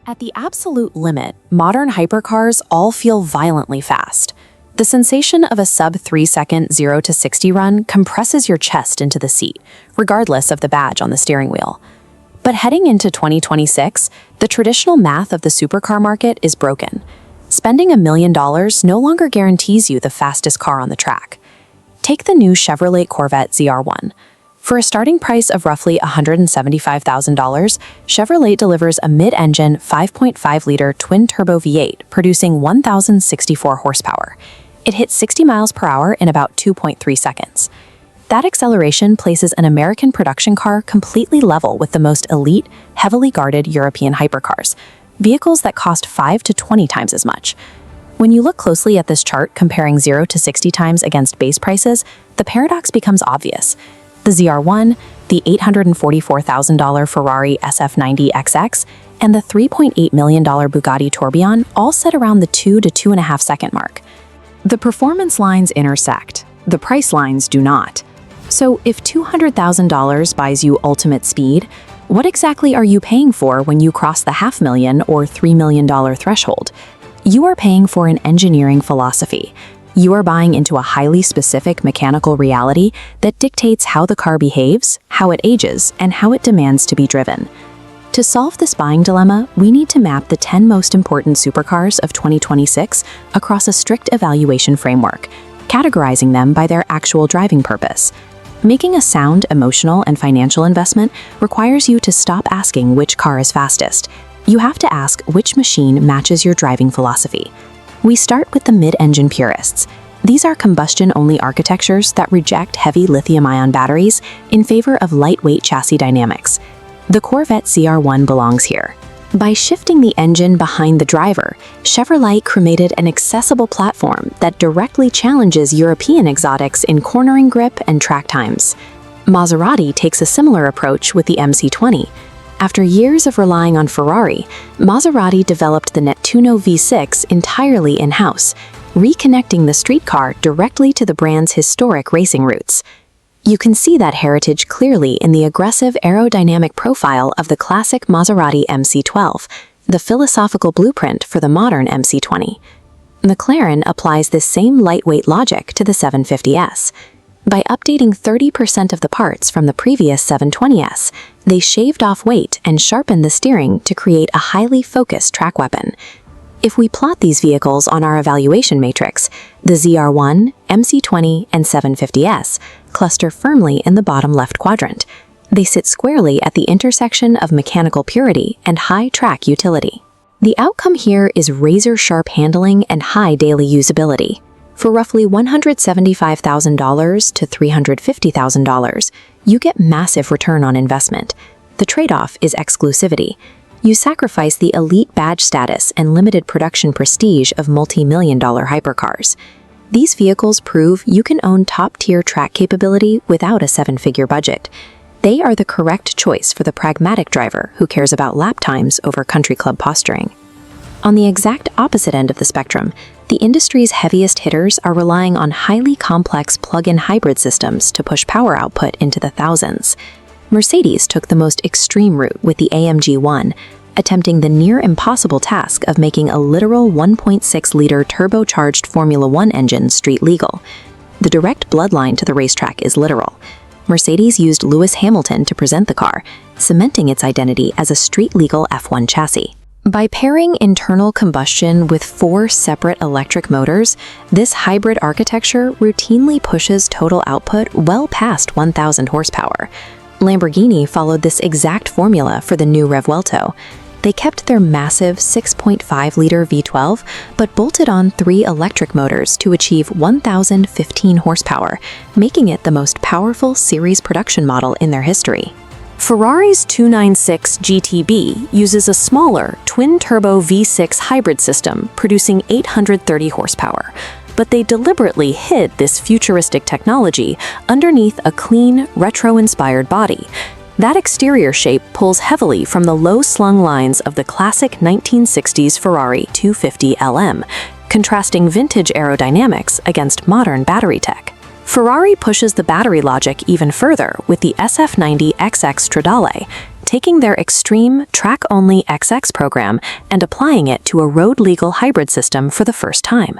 At the absolute limit, modern hypercars all feel violently fast. The sensation of a sub-3-second 0 to 60 run compresses your chest into the seat, regardless of the badge on the steering wheel. But heading into 2026, the traditional math of the supercar market is broken. Spending $1 million no longer guarantees you the fastest car on the track. Take the new Chevrolet Corvette ZR1. For a starting price of roughly $175,000, Chevrolet delivers a mid-engine 5.5-liter twin-turbo V8 producing 1,064 horsepower. It hits 60 miles per hour in about 2.3 seconds. That acceleration places an American production car completely level with the most elite, heavily guarded European hypercars, vehicles that cost 5 to 20 times as much. When you look closely at this chart comparing 0 to 60 times against base prices, the paradox becomes obvious. The ZR1, the $844,000 Ferrari SF90XX, and the $3.8 million Bugatti Tourbillon all sit around the 2 to 2.5 second mark. The performance lines intersect, the price lines do not. So if $200,000 buys you ultimate speed, what exactly are you paying for when you cross the $500,000 or $3 million threshold? You are paying for an engineering philosophy. You are buying into a highly specific mechanical reality that dictates how the car behaves, how it ages, and how it demands to be driven. To solve this buying dilemma, we need to map the 10 most important supercars of 2026 across a strict evaluation framework, categorizing them by their actual driving purpose. Making a sound emotional and financial investment requires you to stop asking which car is fastest. You have to ask which machine matches your driving philosophy. We start with the mid-engine purists. These are combustion-only architectures that reject heavy lithium-ion batteries in favor of lightweight chassis dynamics. The Corvette ZR1 belongs here. By shifting the engine behind the driver, Chevrolet created an accessible platform that directly challenges European exotics in cornering grip and track times. Maserati takes a similar approach with the MC20. After years of relying on Ferrari, Maserati developed the Nettuno V6 entirely in-house, reconnecting the street car directly to the brand's historic racing roots. You can see that heritage clearly in the aggressive aerodynamic profile of the classic Maserati MC12, the philosophical blueprint for the modern MC20. McLaren applies this same lightweight logic to the 750S. By updating 30% of the parts from the previous 720S, they shaved off weight and sharpened the steering to create a highly focused track weapon. If we plot these vehicles on our evaluation matrix, the ZR1, MC20, and 750S cluster firmly in the bottom left quadrant. They sit squarely at the intersection of mechanical purity and high track utility. The outcome here is razor-sharp handling and high daily usability. For roughly $175,000 to $350,000, you get massive return on investment. The trade-off is exclusivity. You sacrifice the elite badge status and limited production prestige of multi-million-dollar hypercars. These vehicles prove you can own top-tier track capability without a seven-figure budget. They are the correct choice for the pragmatic driver who cares about lap times over country club posturing. On the exact opposite end of the spectrum, the industry's heaviest hitters are relying on highly complex plug-in hybrid systems to push power output into the thousands. Mercedes took the most extreme route with the AMG 1, attempting the near-impossible task of making a literal 1.6-liter turbocharged Formula One engine street legal. The direct bloodline to the racetrack is literal. Mercedes used Lewis Hamilton to present the car, cementing its identity as a street-legal F1 chassis. By pairing internal combustion with 4 separate electric motors, this hybrid architecture routinely pushes total output well past 1,000 horsepower. Lamborghini followed this exact formula for the new Revuelto. They kept their massive 6.5-liter V12, but bolted on 3 electric motors to achieve 1,015 horsepower, making it the most powerful series production model in their history. Ferrari's 296 GTB uses a smaller twin-turbo V6 hybrid system producing 830 horsepower, but they deliberately hid this futuristic technology underneath a clean, retro-inspired body. That exterior shape pulls heavily from the low-slung lines of the classic 1960s Ferrari 250 LM, contrasting vintage aerodynamics against modern battery tech. Ferrari pushes the battery logic even further with the SF90XX Stradale, taking their extreme track-only XX program and applying it to a road-legal hybrid system for the first time.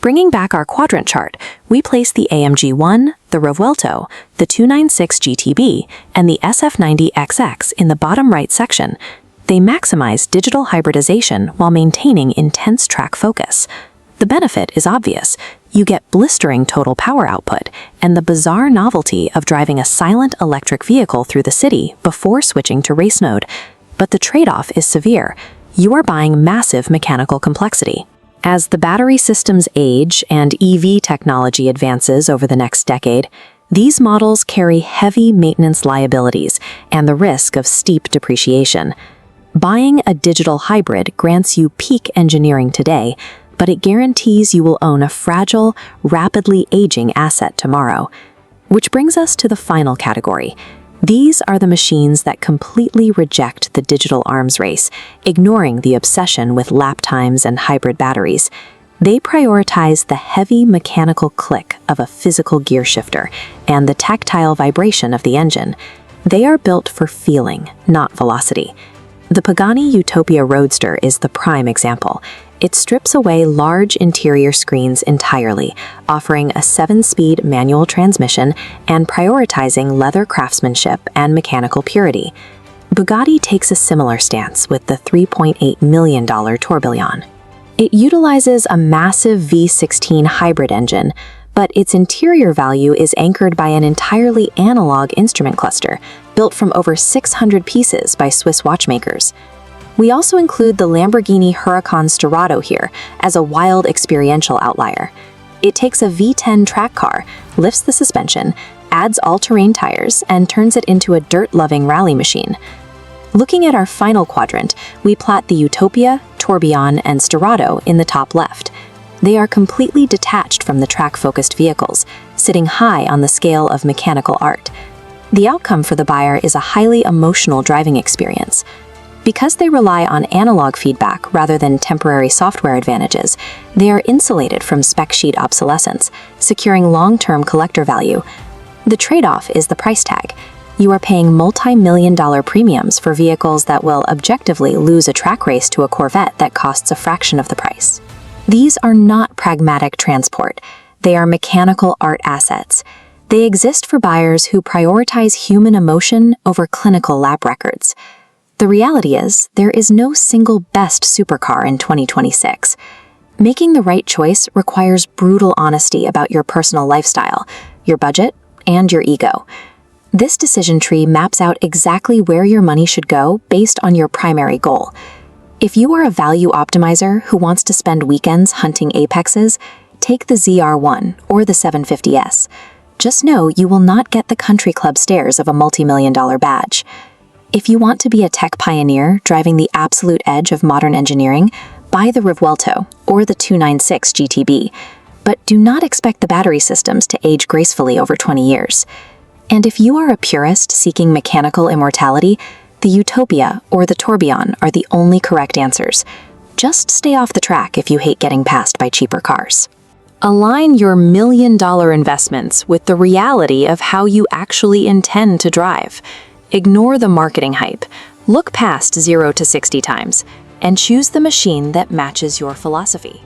Bringing back our quadrant chart, we place the AMG1, the Revuelto, the 296 GTB, and the SF90XX in the bottom right section. They maximize digital hybridization while maintaining intense track focus. The benefit is obvious. You get blistering total power output and the bizarre novelty of driving a silent electric vehicle through the city before switching to race mode. But the trade-off is severe. You are buying massive mechanical complexity. As the battery systems age and EV technology advances over the next decade, these models carry heavy maintenance liabilities and the risk of steep depreciation. Buying a digital hybrid grants you peak engineering today, but it guarantees you will own a fragile, rapidly aging asset tomorrow. Which brings us to the final category. These are the machines that completely reject the digital arms race, ignoring the obsession with lap times and hybrid batteries. They prioritize the heavy mechanical click of a physical gear shifter and the tactile vibration of the engine. They are built for feeling, not velocity. The Pagani Utopia Roadster is the prime example. It strips away large interior screens entirely, offering a 7-speed manual transmission and prioritizing leather craftsmanship and mechanical purity. Bugatti takes a similar stance with the $3.8 million Tourbillon. It utilizes a massive V16 hybrid engine, but its interior value is anchored by an entirely analog instrument cluster, built from over 600 pieces by Swiss watchmakers. We also include the Lamborghini Huracan Sterrato here as a wild experiential outlier. It takes a V10 track car, lifts the suspension, adds all-terrain tires, and turns it into a dirt-loving rally machine. Looking at our final quadrant, we plot the Utopia, Tourbillon, and Sterrato in the top left. They are completely detached from the track-focused vehicles, sitting high on the scale of mechanical art. The outcome for the buyer is a highly emotional driving experience. Because they rely on analog feedback rather than temporary software advantages, they are insulated from spec sheet obsolescence, securing long-term collector value. The trade-off is the price tag. You are paying multi-million-dollar premiums for vehicles that will objectively lose a track race to a Corvette that costs a fraction of the price. These are not pragmatic transport. They are mechanical art assets. They exist for buyers who prioritize human emotion over clinical lap records. The reality is, there is no single best supercar in 2026. Making the right choice requires brutal honesty about your personal lifestyle, your budget, and your ego. This decision tree maps out exactly where your money should go based on your primary goal. If you are a value optimizer who wants to spend weekends hunting apexes, take the ZR1 or the 750S. Just know you will not get the country club stares of a multi-million-dollar badge. If you want to be a tech pioneer driving the absolute edge of modern engineering, buy the Revuelto or the 296 GTB, but do not expect the battery systems to age gracefully over 20 years. And if you are a purist seeking mechanical immortality, the Utopia or the Tourbillon are the only correct answers. Just stay off the track if you hate getting passed by cheaper cars. Align your million-dollar investments with the reality of how you actually intend to drive. Ignore the marketing hype, look past 0 to 60 times, and choose the machine that matches your philosophy.